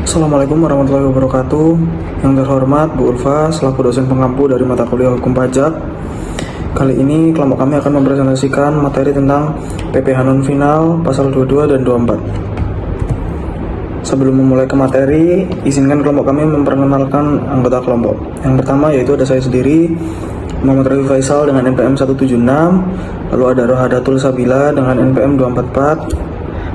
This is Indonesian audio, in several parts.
Assalamualaikum warahmatullahi wabarakatuh. Yang terhormat Bu Ulfa selaku dosen pengampu dari mata kuliah Hukum Pajak. Kali ini kelompok kami akan mempresentasikan materi tentang PPh non final pasal 22 dan 24. Sebelum memulai ke materi, izinkan kelompok kami memperkenalkan anggota kelompok. Yang pertama yaitu ada saya sendiri, Muhammad Rafi Faisal dengan NPM 176, lalu ada Rohadatul Sabila dengan NPM 244,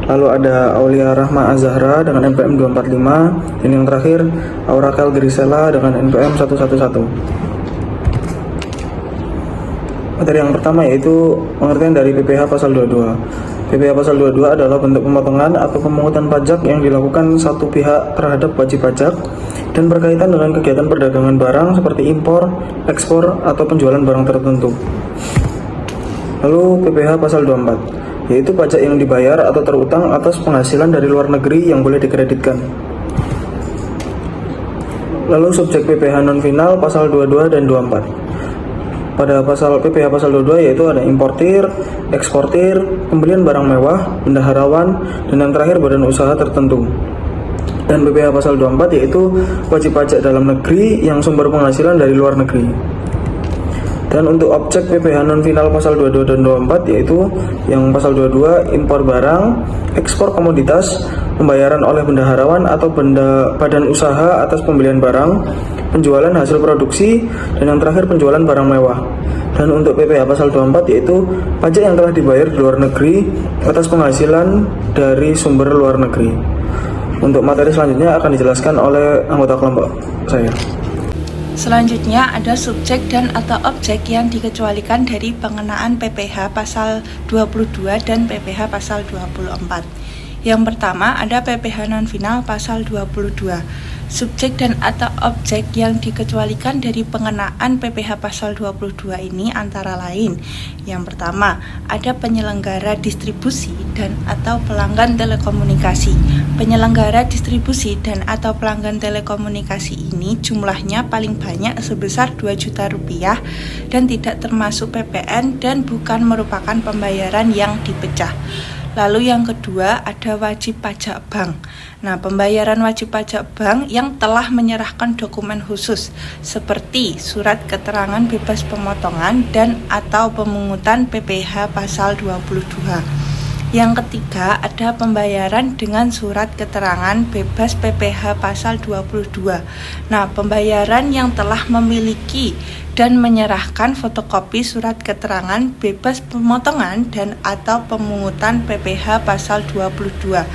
lalu ada Aulia Rahma Azahra dengan NPM 245, dan yang terakhir Aurakel Grisela dengan NPM 111. Materi yang pertama yaitu pengertian dari PPh pasal 22. PPh pasal 22 adalah bentuk pemotongan atau pemungutan pajak yang dilakukan satu pihak terhadap wajib pajak dan berkaitan dengan kegiatan perdagangan barang seperti impor, ekspor, atau penjualan barang tertentu. Lalu PPh pasal 24, yaitu pajak yang dibayar atau terutang atas penghasilan dari luar negeri yang boleh dikreditkan. Lalu subjek PPh non final pasal 22 dan 24. Pada pasal PPh pasal 22 yaitu ada importir, eksportir, pembelian barang mewah, bendaharawan, dan yang terakhir badan usaha tertentu. Dan PPh pasal 24 yaitu wajib pajak dalam negeri yang sumber penghasilan dari luar negeri. Dan untuk objek PPh non final pasal 22 dan 24 yaitu yang pasal 22 impor barang, ekspor komoditas, pembayaran oleh bendaharawan atau badan usaha atas pembelian barang, penjualan hasil produksi, dan yang terakhir penjualan barang mewah. Dan untuk PPh pasal 24 yaitu pajak yang telah dibayar di luar negeri atas penghasilan dari sumber luar negeri. Untuk materi selanjutnya akan dijelaskan oleh anggota kelompok saya. Selanjutnya ada subjek dan atau objek yang dikecualikan dari pengenaan PPh pasal 22 dan PPh pasal 24. Yang pertama ada PPh non final pasal 22. Subjek dan atau objek yang dikecualikan dari pengenaan PPh pasal 22 ini antara lain: yang pertama, ada penyelenggara distribusi dan atau pelanggan telekomunikasi. Penyelenggara distribusi dan atau pelanggan telekomunikasi ini jumlahnya paling banyak sebesar 2 juta rupiah dan tidak termasuk PPN dan bukan merupakan pembayaran yang dipecah. Lalu yang kedua ada wajib pajak bank. Nah, pembayaran wajib pajak bank yang telah menyerahkan dokumen khusus seperti surat keterangan bebas pemotongan dan atau pemungutan PPh pasal 22. Yang ketiga ada pembayaran dengan surat keterangan bebas PPh pasal 22. Nah, pembayaran yang telah memiliki dan menyerahkan fotokopi surat keterangan bebas pemotongan dan atau pemungutan PPh pasal 22.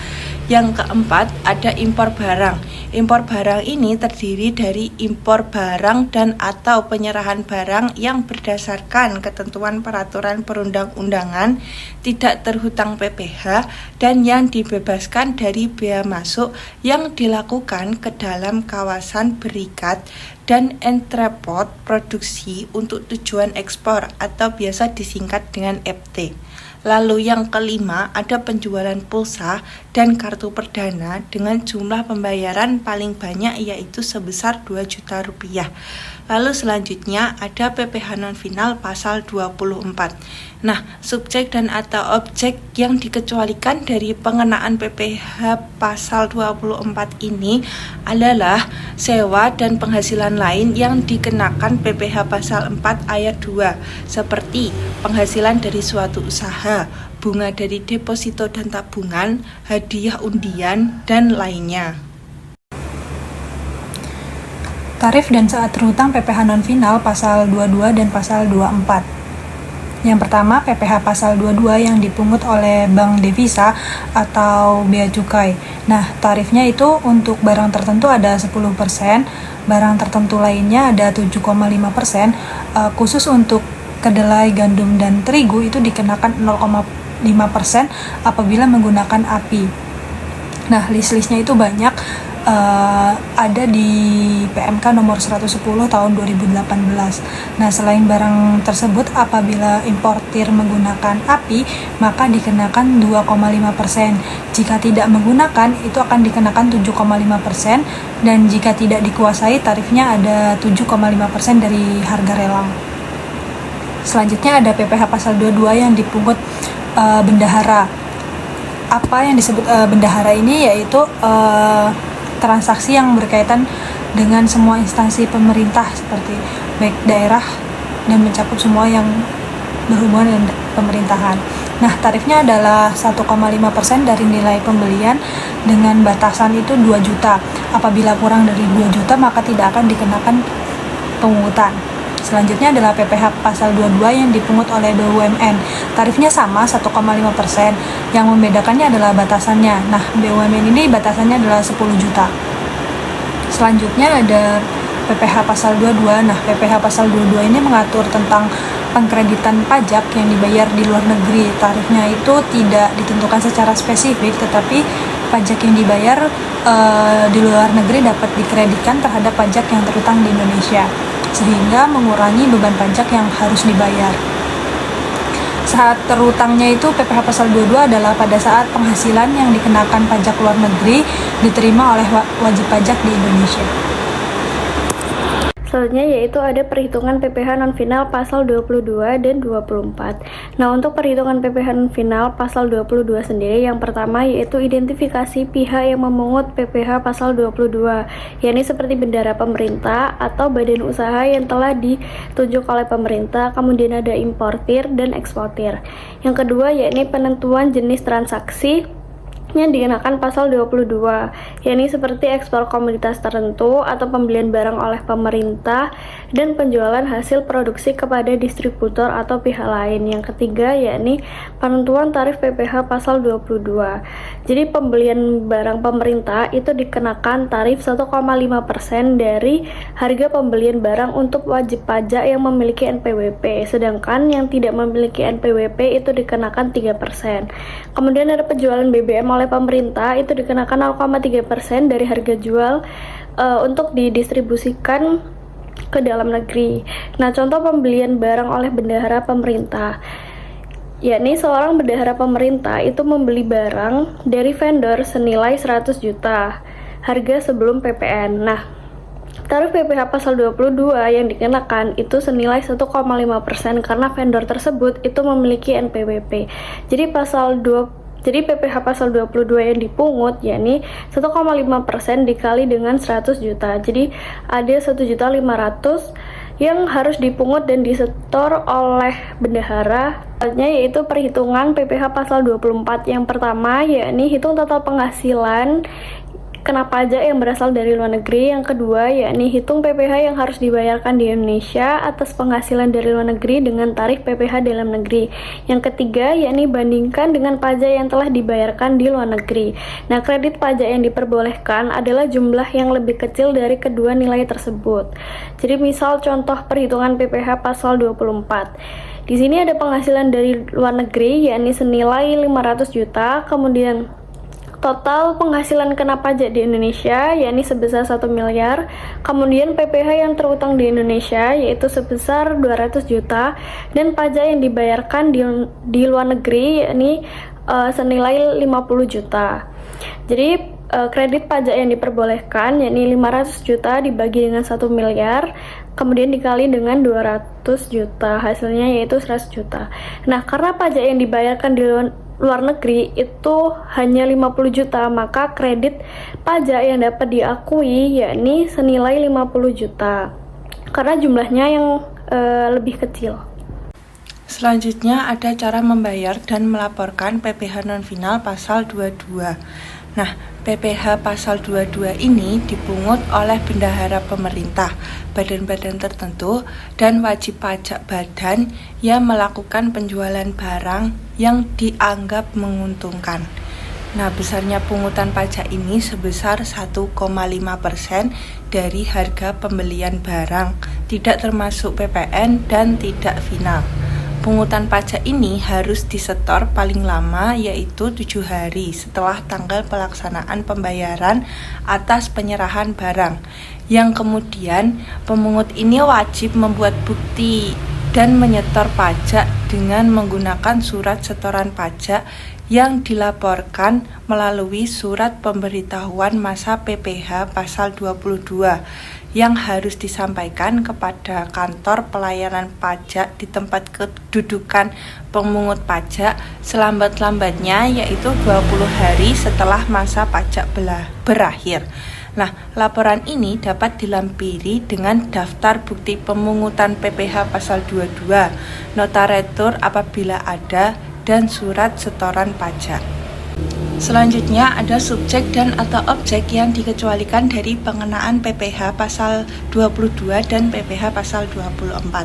Yang keempat ada impor barang. Impor barang ini terdiri dari impor barang dan atau penyerahan barang yang berdasarkan ketentuan peraturan perundang-undangan, tidak terhutang PPh, dan yang dibebaskan dari bea masuk yang dilakukan ke dalam kawasan berikat dan entrepot produksi untuk tujuan ekspor atau biasa disingkat dengan FT. Lalu yang kelima ada penjualan pulsa dan kartu perdana dengan jumlah pembayaran paling banyak yaitu sebesar 2 juta rupiah. Lalu selanjutnya ada PPh non final pasal 24. Nah, subjek dan atau objek yang dikecualikan dari pengenaan PPh pasal 24 ini adalah sewa dan penghasilan lain yang dikenakan PPh pasal 4 ayat 2 seperti penghasilan dari suatu usaha, bunga dari deposito dan tabungan, hadiah undian, dan lainnya. Tarif dan saat terhutang PPh non final pasal 22 dan pasal 24. Yang pertama, PPh pasal 22 yang dipungut oleh Bank Devisa atau bea cukai. Nah, tarifnya itu untuk barang tertentu ada 10%, barang tertentu lainnya ada 7,5%, khusus untuk kedelai, gandum, dan terigu itu dikenakan 0,5% apabila menggunakan API. Nah, list-listnya itu banyak, ada di PMK nomor 110 tahun 2018. Nah, selain barang tersebut apabila importir menggunakan API maka dikenakan 2,5%. Jika tidak menggunakan itu akan dikenakan 7,5%, dan jika tidak dikuasai tarifnya ada 7,5% dari harga lelang. Selanjutnya ada PPh pasal 22 yang dipungut bendahara. Apa yang disebut bendahara ini yaitu transaksi yang berkaitan dengan semua instansi pemerintah seperti baik daerah dan mencakup semua yang berhubungan dengan pemerintahan. Nah, tarifnya adalah 1,5% dari nilai pembelian dengan batasan itu 2 juta. Apabila kurang dari 2 juta maka tidak akan dikenakan pungutan. Selanjutnya adalah PPh pasal 22 yang dipungut oleh BUMN. Tarifnya sama 1,5%. Yang membedakannya adalah batasannya. Nah, BUMN ini batasannya adalah 10 juta. Selanjutnya ada PPh pasal 22. Nah, PPh pasal 22 ini mengatur tentang pengkreditan pajak yang dibayar di luar negeri. Tarifnya itu tidak ditentukan secara spesifik, tetapi pajak yang dibayar di luar negeri dapat dikreditkan terhadap pajak yang terutang di Indonesia, sehingga mengurangi beban pajak yang harus dibayar. Saat terutangnya itu PPh pasal 22 adalah pada saat penghasilan yang dikenakan pajak luar negeri diterima oleh wajib pajak di Indonesia. Selanjutnya yaitu ada perhitungan PPh non final pasal 22 dan 24. Nah, untuk perhitungan PPh non final pasal 22 sendiri, yang pertama yaitu identifikasi pihak yang memungut PPh pasal 22, yakni seperti bendahara pemerintah atau badan usaha yang telah ditunjuk oleh pemerintah, kemudian ada importir dan eksportir. Yang kedua yakni penentuan jenis transaksi yang dikenakan pasal 22, yakni seperti ekspor komoditas tertentu atau pembelian barang oleh pemerintah dan penjualan hasil produksi kepada distributor atau pihak lain. Yang ketiga yakni penentuan tarif PPh pasal 22. Jadi pembelian barang pemerintah itu dikenakan tarif 1,5% dari harga pembelian barang untuk wajib pajak yang memiliki NPWP, sedangkan yang tidak memiliki NPWP itu dikenakan 3%. Kemudian ada penjualan BBM oleh pemerintah itu dikenakan 0,3% dari harga jual untuk didistribusikan ke dalam negeri. Nah, contoh pembelian barang oleh bendahara pemerintah, yakni seorang bendahara pemerintah itu membeli barang dari vendor senilai 100 juta harga sebelum PPN. Nah, tarif PPh pasal 22 yang dikenakan itu senilai 1,5% karena vendor tersebut itu memiliki NPWP. Jadi PPh pasal 22 yang dipungut yakni 1,5% dikali dengan 100 juta. Jadi ada 1.500.000 yang harus dipungut dan disetor oleh bendahara. Yaitu perhitungan PPh pasal 24. Yang pertama yakni hitung total penghasilan kena pajak yang berasal dari luar negeri. Yang kedua yakni hitung PPh yang harus dibayarkan di Indonesia atas penghasilan dari luar negeri dengan tarif PPh dalam negeri. Yang ketiga yakni bandingkan dengan pajak yang telah dibayarkan di luar negeri. Nah, kredit pajak yang diperbolehkan adalah jumlah yang lebih kecil dari kedua nilai tersebut. Jadi misal contoh perhitungan PPh pasal 24. Di sini ada penghasilan dari luar negeri yakni senilai 500 juta, kemudian total penghasilan kena pajak di Indonesia yakni sebesar 1 miliar, kemudian PPh yang terutang di Indonesia yaitu sebesar 200 juta, dan pajak yang dibayarkan di luar negeri yakni senilai 50 juta. Jadi kredit pajak yang diperbolehkan yakni 500 juta dibagi dengan 1 miliar, kemudian dikali dengan 200 juta, hasilnya yaitu 100 juta. Nah, karena pajak yang dibayarkan di luar negeri itu hanya 50 juta, maka kredit pajak yang dapat diakui yakni senilai 50 juta karena jumlahnya yang lebih kecil. Selanjutnya ada cara membayar dan melaporkan PPh non final pasal 22. Nah, PPh pasal 22 ini dipungut oleh bendahara pemerintah, badan-badan tertentu, dan wajib pajak badan yang melakukan penjualan barang yang dianggap menguntungkan. Nah, besarnya pungutan pajak ini sebesar 1,5% dari harga pembelian barang, tidak termasuk PPN dan tidak final. Pungutan pajak ini harus disetor paling lama yaitu 7 hari setelah tanggal pelaksanaan pembayaran atas penyerahan barang, yang kemudian pemungut ini wajib membuat bukti dan menyetor pajak dengan menggunakan surat setoran pajak yang dilaporkan melalui surat pemberitahuan masa PPh pasal 22 yang harus disampaikan kepada kantor pelayanan pajak di tempat kedudukan pemungut pajak selambat-lambatnya, yaitu 20 hari setelah masa pajak berakhir. Nah, laporan ini dapat dilampiri dengan daftar bukti pemungutan PPh pasal 22, nota retur apabila ada, dan surat setoran pajak. Selanjutnya ada subjek dan atau objek yang dikecualikan dari pengenaan PPh pasal 22 dan PPh pasal 24.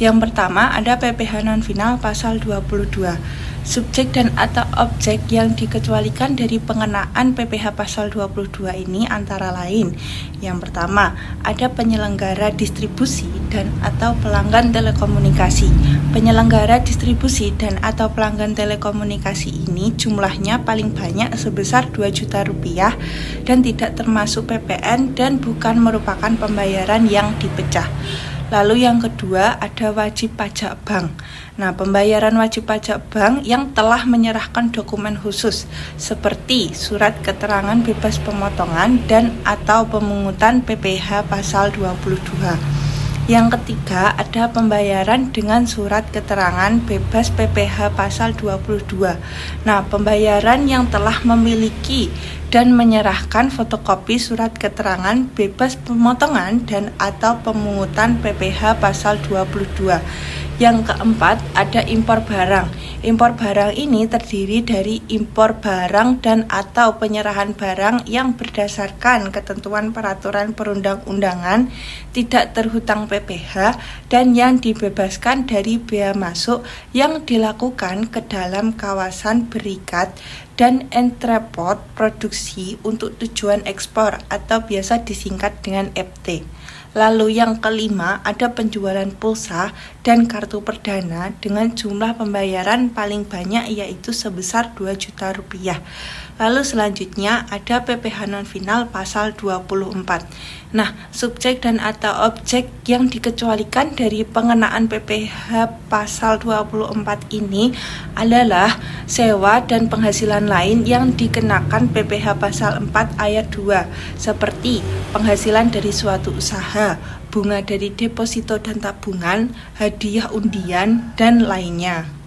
Yang pertama ada PPh non final pasal 22. Subjek dan atau objek yang dikecualikan dari pengenaan PPh pasal 22 ini antara lain: yang pertama, ada penyelenggara distribusi dan atau pelanggan telekomunikasi. Penyelenggara distribusi dan atau pelanggan telekomunikasi ini jumlahnya paling banyak sebesar 2 juta rupiah dan tidak termasuk PPN dan bukan merupakan pembayaran yang dipecah. Lalu yang kedua ada wajib pajak bank. Nah, pembayaran wajib pajak bank yang telah menyerahkan dokumen khusus seperti surat keterangan bebas pemotongan dan atau pemungutan PPh pasal 22. Yang ketiga ada pembayaran dengan surat keterangan bebas PPh pasal 22. Nah, pembayaran yang telah memiliki dan menyerahkan fotokopi surat keterangan bebas pemotongan dan atau pemungutan PPh pasal 22. Yang keempat ada impor barang. Impor barang ini terdiri dari impor barang dan atau penyerahan barang yang berdasarkan ketentuan peraturan perundang-undangan, tidak terhutang PPh, dan yang dibebaskan dari bea masuk yang dilakukan ke dalam kawasan berikat dan entrepot produksi untuk tujuan ekspor atau biasa disingkat dengan FT. Lalu yang kelima ada penjualan pulsa dan kartu perdana dengan jumlah pembayaran paling banyak yaitu sebesar 2 juta rupiah. Lalu selanjutnya ada PPh non final pasal 24. Nah, subjek dan atau objek yang dikecualikan dari pengenaan PPh pasal 24 ini adalah sewa dan penghasilan lain yang dikenakan PPh pasal 4 ayat 2 seperti penghasilan dari suatu usaha, bunga dari deposito dan tabungan, hadiah undian, dan lainnya.